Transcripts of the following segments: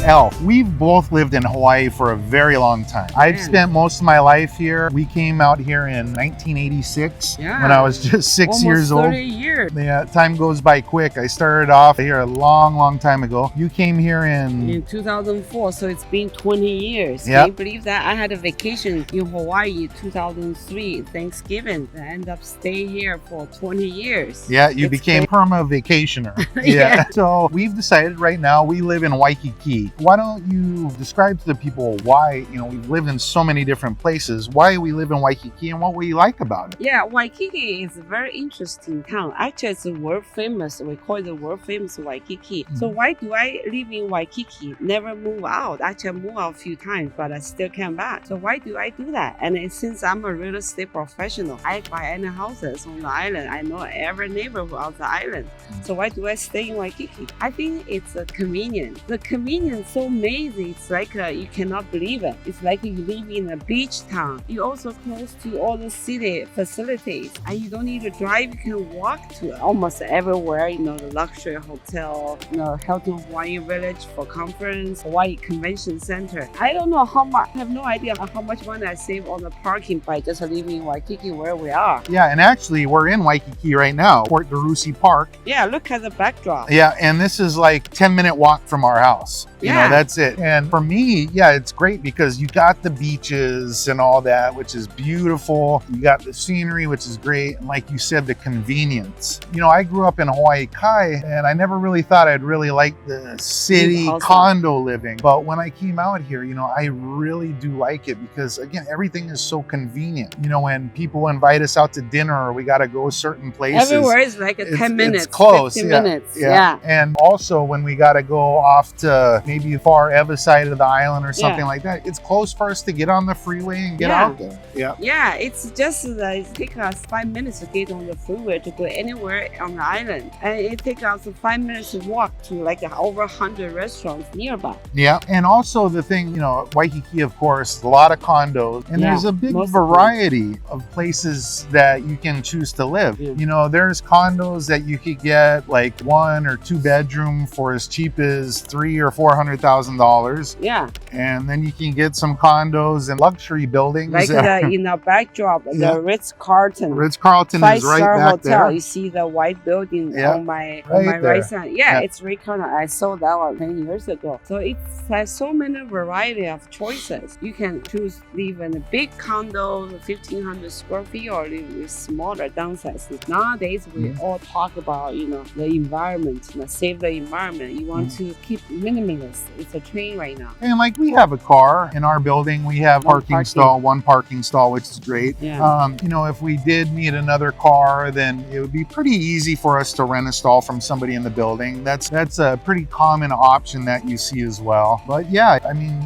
Elle. We've both lived in Hawaii for a very long time. I've spent most of my life here. We came out here in 1986 when I was just 6 years old. 30 years. Yeah, time goes by quick. I started off here a long time ago. You came here In 2004, so it's been 20 years. Yep. Can you believe that? I had a vacation in Hawaii 2003, Thanksgiving. I ended up staying here for 20 years. Yeah, you It's became great. perma vacationer. Yeah. So we've decided right now we live in Waikiki. Why don't you describe to the people why, we've lived in so many different places, why we live in Waikiki and what we like about it. Yeah, Waikiki is a very interesting town. Actually, it's world famous. We call it the world famous Waikiki. So why do I live in Waikiki? Never move out. Actually, I moved out a few times, but I still came back. So why do I do that? And since I'm a real estate professional, I buy any houses on the island. I know every neighborhood on the island. So why do I stay in Waikiki? I think it's convenient. The convenience is so amazing. It's like you cannot believe it. It's like you live in a beach town. You're also close to all the city facilities, and you don't need to drive. You can walk to almost everywhere. The luxury hotel, Hilton Hawaii Village for conference, Hawaii Convention Center. I don't know how much. I have no idea how much money I save on the parking by just living in Waikiki where we are. Yeah, and actually we're in Waikiki right now, Port Garusi Park. Yeah, look at the backdrop. Yeah, and this is like 10-minute walk from our house. That's it. And for me, it's great because you got the beaches and all that, which is beautiful. You got the scenery, which is great. And like you said, the convenience. I grew up in Hawaii Kai, and I never really thought I'd really like the city condo living. But when I came out here, I really do like it because, again, everything is so convenient. When people invite us out to dinner or we got to go certain places. Everywhere is like 10 minutes, it's close. 15 minutes. Yeah. And also when we got to go off to maybe far other side of the island or something like that, it's close for us to get on the freeway and get out there. Yeah, it's just it takes us 5 minutes to get on the freeway to go anywhere on the island. And it takes us 5 minutes to walk to like over 100 restaurants nearby. Yeah, and also the thing, Waikiki, of course, a lot of condos, and there's a big variety of places that you can choose to live. There's condos that you could get like 1 or 2 bedroom for as cheap as $300,000 or $400,000. Yeah. And then you can get some condos and luxury buildings. Like the backdrop, the Ritz-Carlton. Ritz-Carlton is right back hotel. there. You see the white building on my right side. Yeah, it's Ritz-Carlton. I saw that one 10 years ago. So it has so many variety of choices. You can choose live in a big condo, 1,500 square feet, or live with smaller downsizes. Nowadays, we all talk about, the environment, save the environment. You want to keep minimalist. It's a trend right now. And like we have a car in our building, we have one parking stall, which is great. If we did need another car, then it would be pretty easy for us to rent a stall from somebody in the building. That's a pretty common option that you see as well. But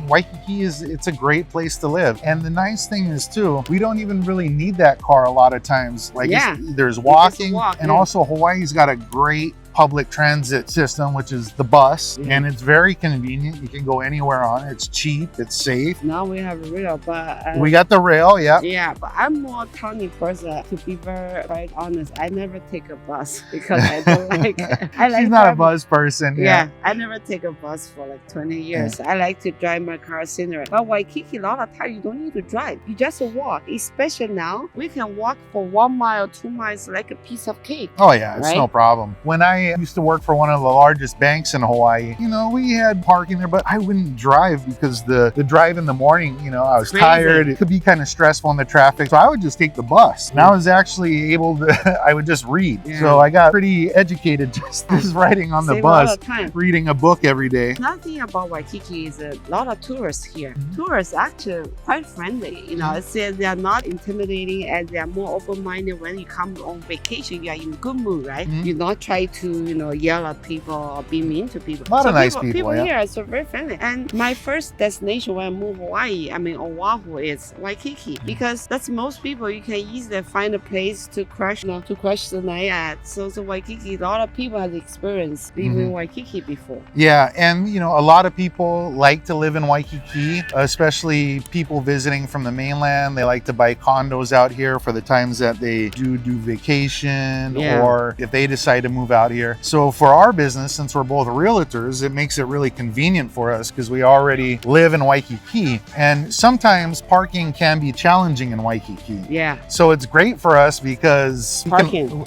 Waikiki it's a great place to live. And the nice thing is too, we don't even really need that car a lot of times. There's walking, and also Hawaii's got a great public transit system, which is the bus, and it's very convenient. You can go anywhere on it. It's cheap, it's safe. Now we have rail, but we got the rail, yeah, but I'm more towny person. To be very honest, I never take a bus because I don't like it. She's not a bus person. Yeah, I never take a bus for like 20 years. I like to drive my car scenery. But Waikiki, a lot of time you don't need to drive. You just walk. Especially now, we can walk for 1 mile, 2 miles like a piece of cake. Oh yeah, it's no problem. When I used to work for one of the largest banks in Hawaii, we had parking there, but I wouldn't drive because the drive in the morning, I was tired. It could be kind of stressful in the traffic. So I would just take the bus. And I was actually able to, I would just read. So I got pretty educated just riding on the bus, reading a book every day. Another thing about Waikiki is a lot of tourists here. Tourists actually quite friendly. It's they're not intimidating and they're more open-minded. When you come on vacation, you're in a good mood, right? You not try to yell at people or be mean to people. A lot of nice people. People here are so very friendly. And my first destination when I moved Hawaii, Oahu, is Waikiki, because that's most people you can easily find a place to crash the night at. So Waikiki, a lot of people have experienced living in Waikiki before. Yeah, and a lot of people like to live in Waikiki, especially people visiting from the mainland. They like to buy condos out here for the times that they do vacation, or if they decide to move out here year. So for our business, since we're both realtors, it makes it really convenient for us because we already live in Waikiki. And sometimes parking can be challenging in Waikiki. Yeah. So it's great for us because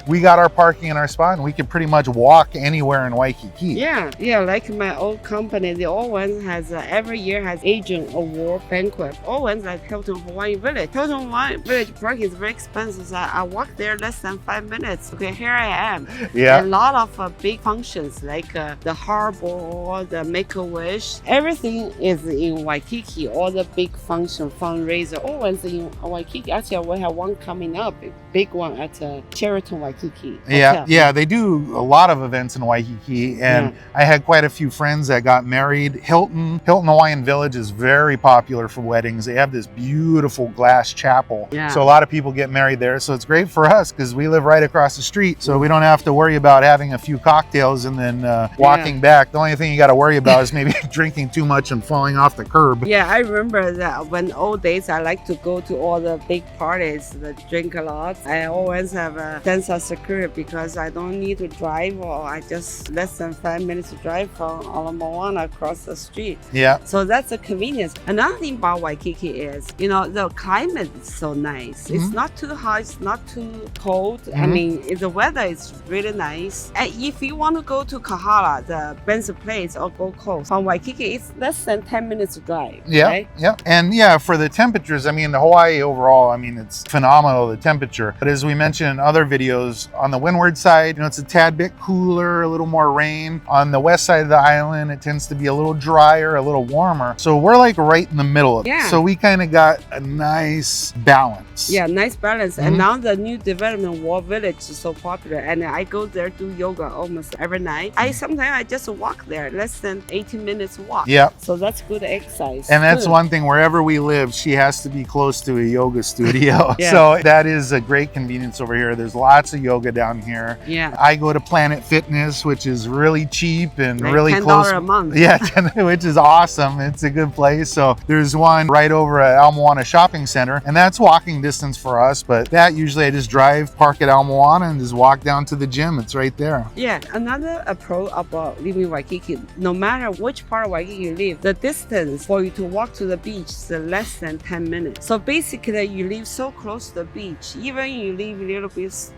we got our parking in our spot and we can pretty much walk anywhere in Waikiki. Yeah, like my old company, the old one has every year has agent award banquet. Old ones like Hilton Hawaiian Village. Hilton Hawaiian Village parking is very expensive. So I walk there less than 5 minutes. Okay, here I am. Yeah. A lot of big functions like the harbor, the Make-A-Wish. Everything is in Waikiki. All the big fundraiser. All ones in Waikiki. Actually, we have one coming up, a big one at Sheraton Waikiki. Yeah, they do a lot of events in Waikiki, and I had quite a few friends that got married. Hilton Hawaiian Village is very popular for weddings. They have this beautiful glass chapel. Yeah. So a lot of people get married there. So it's great for us because we live right across the street. So we don't have to worry about having a few cocktails and then walking back. The only thing you got to worry about is maybe drinking too much and falling off the curb. Yeah, I remember that when old days, I like to go to all the big parties, drink a lot. I always have a sense of security because I don't need to drive, or I just less than 5 minutes to drive from Ala Moana across the street. Yeah. So that's a convenience. Another thing about Waikiki is, the climate is so nice. It's not too hot, it's not too cold. I mean, the weather is really nice. And if you want to go to Kahala, the Benson Place or Gold Coast, from Waikiki, it's less than 10 minutes drive. Yeah, right? yeah. And yeah, for the temperatures, I mean, the Hawaii overall, I mean, it's phenomenal, the temperature. But as we mentioned in other videos, on the windward side, it's a tad bit cooler, a little more rain. On the west side of the island, it tends to be a little drier, a little warmer. So we're like right in the middle of it. So we kind of got a nice balance. Yeah, nice balance. And now the new development, Wall Village, is so popular. And I go there, do yoga almost every night. Sometimes I just walk there, less than 18 minutes walk. Yeah. So that's good exercise. And that's one thing, wherever we live, she has to be close to a yoga studio. Yeah. So that is a great convenience over here. There's lots of yoga down here. Yeah. I go to Planet Fitness, which is really cheap and like really $10 close. a month. Yeah, which is awesome. It's a good place. So there's one right over at Ala Moana Shopping Center, and that's walking distance for us. But that usually I just drive, park at Ala Moana, and just walk down to the gym. It's right there. Yeah, another approach about living Waikiki, no matter which part of Waikiki you live, the distance for you to walk to the beach is less than 10 minutes. So basically, you live so close to the beach, even you live a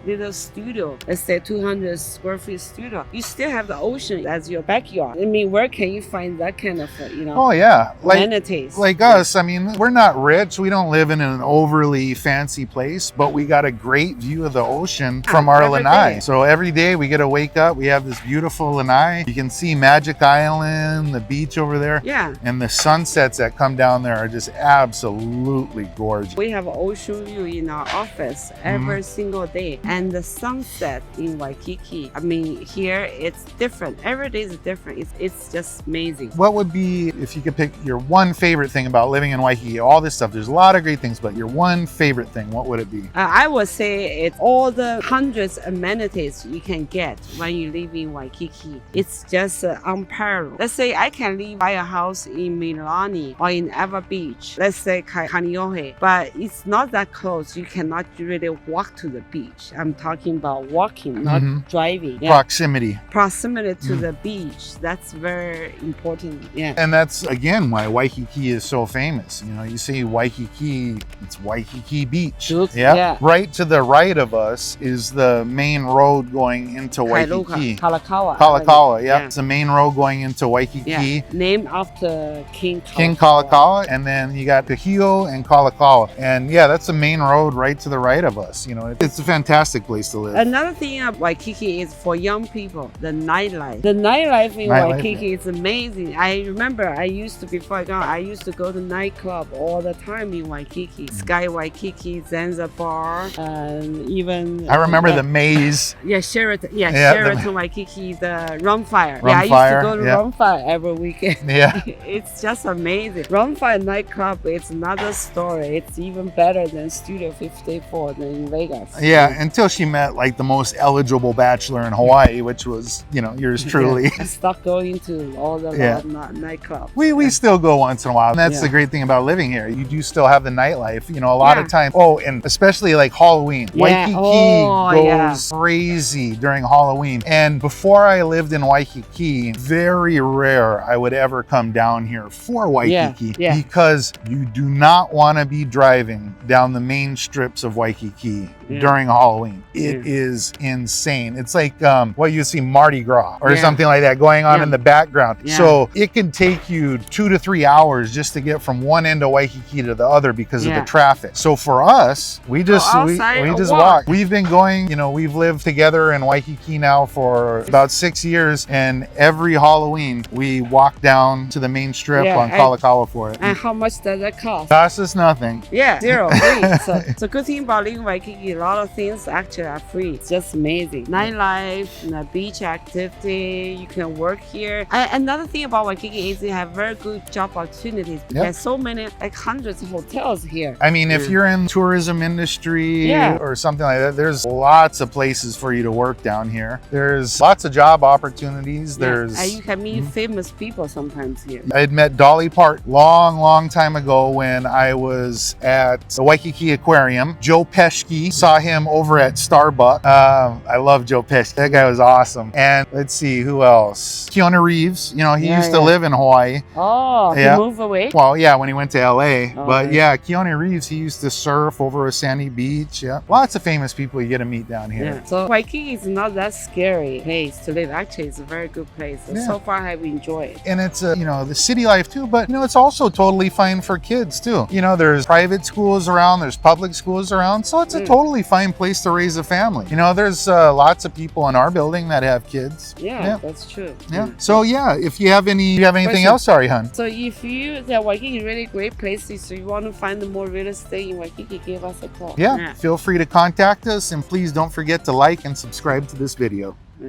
little studio, let's say 200 square feet studio, you still have the ocean as your backyard. I mean, where can you find that kind of, Oh yeah, amenities? Like us, I mean, we're not rich. We don't live in an overly fancy place, but we got a great view of the ocean from our lanai. So every day we get to wake up, we have this beautiful lanai. You can see Magic Island, the beach over there. Yeah. And the sunsets that come down there are just absolutely gorgeous. We have an ocean view in our office every single day. And the sunset in Waikiki, I mean, here it's different. Every day is different. It's just amazing. What would be, if you could pick your one favorite thing about living in Waikiki, all this stuff, there's a lot of great things, but your one favorite thing, what would it be? I would say it's all the hundreds of amenities you can get when you live in Waikiki. It's just unparalleled. Let's say I can buy a house in Milani or in Eva Beach, let's say Kaneohe, but it's not that close. You cannot really walk to the beach. I'm talking about walking, not driving. Yeah. Proximity to the beach. That's very important. Yeah. And that's again why Waikiki is so famous. You see Waikiki, it's Waikiki Beach. Yeah. Right to the right of us is the main road going into Waikiki. Kalakaua. Yeah. It's the main road going into Waikiki. Yeah. Named after King Kalakaua. And then you got Kahio and Kalakaua. And yeah, that's the main road right to the right of us. It's a fantastic place to live. Another thing of Waikiki is for young people, the nightlife. The nightlife in Waikiki is amazing. I remember I used to go to nightclub all the time in Waikiki. Sky Waikiki, Zanzibar, and even... I remember the maze. Yeah, Sheraton. Yeah, Sheraton Waikiki, the Rumfire. I used to go to Rumfire every weekend. Yeah. It's just amazing. Rumfire nightclub, it's another story. It's even better than Studio 54 than in Vegas. Yeah, until she met like the most eligible bachelor in Hawaii, which was, yours truly. I stopped going to all the nightclubs. We still go once in a while. And that's the great thing about living here. You do still have the nightlife, a lot of times. Oh, and especially like Halloween. Waikiki goes crazy during Halloween. Halloween. And before I lived in Waikiki, very rare I would ever come down here for Waikiki because you do not want to be driving down the main strips of Waikiki during Halloween. It is insane. It's like what you see Mardi Gras or something like that going on in the background. So it can take you 2 to 3 hours just to get from one end of Waikiki to the other because of the traffic. So for us, we just walk. We've been going, you know, we've lived together in Waikiki now for about 6 years, and every Halloween we walk down to the main strip on Kalakaua for it. And how much does that cost? Costs us nothing. Yeah, zero, free. So good thing about living in Waikiki, a lot of things actually are free. It's just amazing. Nightlife, beach activity, you can work here. Another thing about Waikiki is they have very good job opportunities. There's so many, like hundreds of hotels here. I mean, if you're in tourism industry or something like that, there's lots of places for you to work down here. There's lots of job opportunities. There's and you can meet famous people sometimes here. I had met Dolly Parton long time ago when I was at the Waikiki Aquarium. Joe Pesci, saw him over at Starbucks. I love Joe Pesci. That guy was awesome. And let's see, who else? Keanu Reeves, you know, he used to live in Hawaii. Oh, he moved away? Well, yeah, when he went to LA. But yeah, Keanu Reeves, he used to surf over a sandy beach. Yeah, lots of famous people you get to meet down here. So Waikiki is not that scary place to live. Actually, it's a very good place. So far, I've enjoyed it. And it's you know, the city life too, but you know, it's also totally fine for kids too. You know, there's private schools around, there's public schools around, so it's a totally fine place to raise a family. You know, there's lots of people in our building that have kids. Yeah, that's true. Yeah. So yeah, if you have anything else, sorry, hun. So if Waikiki is really great places, so you want to find more real estate in Waikiki, give us a call. Yeah, feel free to contact us, and please don't forget to like and subscribe to this video.